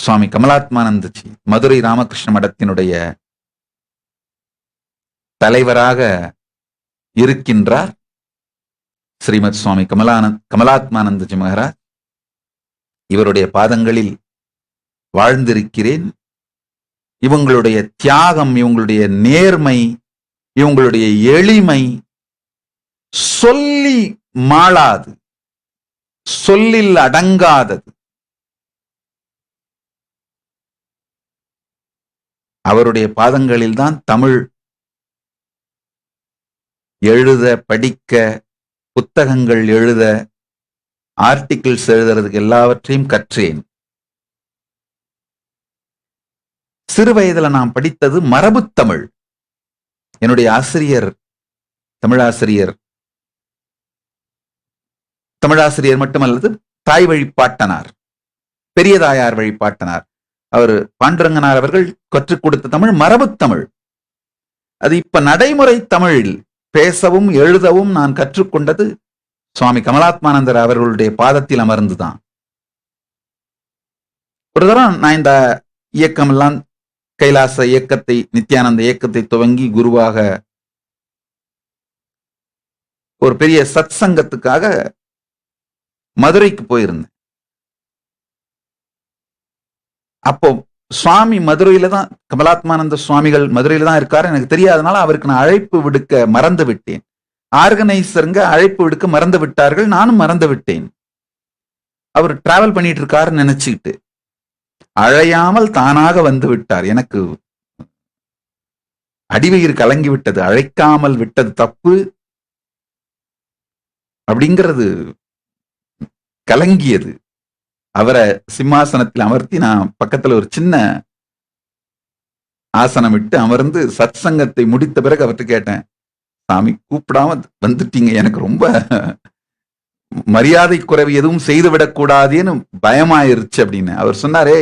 சுவாமி கமலாத்மானந்தஜி மதுரை ராமகிருஷ்ண மடத்தினுடைய தலைவராக இருக்கின்றார். ஸ்ரீமத் சுவாமி கமலாத்மானந்தஜி மகாராஜ், இவருடைய பாதங்களில் வாழ்ந்திருக்கிறேன். இவங்களுடைய தியாகம், இவங்களுடைய நேர்மை, இவங்களுடைய எளிமை சொல்லி மாளாது, சொல்லில் அடங்காதது. அவருடைய பாதங்களில் தான் தமிழ் எழுத, படிக்க, புத்தகங்கள் எழுத, ஆர்டிகிள்ஸ் எழுதுறதுக்கு எல்லாவற்றையும் கற்றேன். சிறு வயதுல நான் படித்தது மரபு தமிழ். என்னுடைய ஆசிரியர் தமிழாசிரியர் மட்டுமல்லது தாய் வழிபாட்டனார், பெரியதாயார் வழிபாட்டனார். அவர் பாண்டுரங்கனார் அவர்கள் கற்றுக் கொடுத்த தமிழ் மரபு தமிழ். அது இப்ப நடைமுறை தமிழில் பேசவும் எழுதவும் நான் கற்றுக்கொண்டது சுவாமி கமலாத்மானந்தர் அவர்களுடைய பாதத்தில் அமர்ந்துதான். ஒரு தரம் நான் இந்த இயக்கம் எல்லாம், கைலாச இயக்கத்தை, நித்யானந்த இயக்கத்தை துவங்கி குருவாக ஒரு பெரிய சத் சங்கத்துக்காக மதுரைக்கு போயிருந்தேன். அப்போ சுவாமி மதுரையில தான், கமலாத்மானந்த சுவாமிகள் மதுரையில தான் இருக்காரு. எனக்கு தெரியாதனால அவருக்கு நான் அழைப்பு விடுக்க மறந்து விட்டேன். ஆர்கனைசருங்க அழைப்பு விடுக்க மறந்து விட்டார்கள், நானும் மறந்து விட்டேன். அவர் டிராவல் பண்ணிட்டு இருக்காருன்னு நினைச்சுக்கிட்டு அழையாமல் தானாக வந்து விட்டார். எனக்கு அடிவயிறு கலங்கி விட்டது. அழைக்காமல் விட்டது தப்பு அப்படிங்கிறது கலங்கியது. அவரை சிம்மாசனத்தில் அமர்த்தி நான் பக்கத்துல ஒரு சின்ன ஆசனம் விட்டு அமர்ந்து சத் சங்கத்தை முடித்த பிறகு அவர்கிட்ட கேட்டேன், சாமி கூப்பிடாம வந்துட்டீங்க, எனக்கு ரொம்ப மரியாதை குறைவு எதுவும் செய்துவிடக் கூடாதுன்னு பயமாயிருச்சு அப்படின்னு. அவர் சொன்னாரே,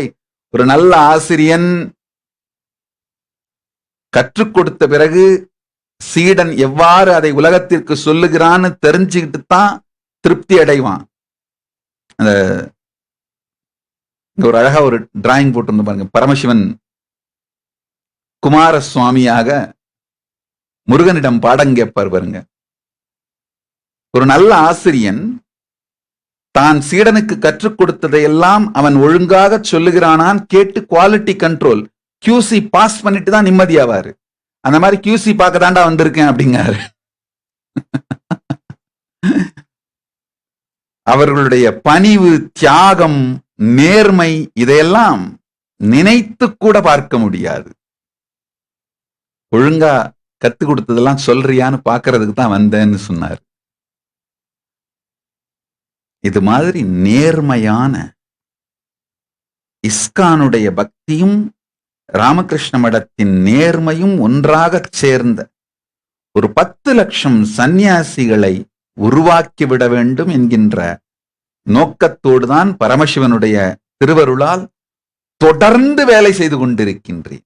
ஒரு நல்ல ஆசிரியன் கற்றுக் கொடுத்த பிறகு சீடன் எவ்வாறு அதை உலகத்திற்கு சொல்லுகிறான்னு தெரிஞ்சுக்கிட்டு தான் திருப்தி அடைவான். அந்த ஒரு அழகா ஒரு டிராயிங் போட்டு பாருங்க. பரமசிவன் குமார சுவாமியாக முருகனிடம் பாடம் கேட்பார் பாருங்க. ஒரு நல்ல ஆசிரியன் தான் சீடனுக்கு கற்றுக் கொடுத்ததையெல்லாம் அவன் ஒழுங்காக சொல்லுகிறானான் கேட்டு குவாலிட்டி கண்ட்ரோல் QC பாஸ் பண்ணிட்டு தான் நிம்மதியாவாரு. அந்த மாதிரி QC பார்க்க தாண்டா வந்திருக்கேன் அப்படிங்காரு. அவர்களுடைய பணிவு, தியாகம், நேர்மை இதையெல்லாம் நினைத்து கூட பார்க்க முடியாது. ஒழுங்கா கத்து கொடுத்ததெல்லாம் சொல்றியான்னு பாக்குறதுக்கு தான் வந்தேன்னு சொன்னார். இது மாதிரி நேர்மையான இஸ்கானுடைய பக்தியும் ராமகிருஷ்ண மடத்தின் நேர்மையும் ஒன்றாக சேர்ந்த ஒரு 10 லட்சம் சந்நியாசிகளை உருவாக்கிவிட வேண்டும் என்கின்ற நோக்கத்தோடுதான் பரமசிவனுடைய திருவருளால் தொடர்ந்து வேலை செய்து கொண்டிருக்கின்றேன்.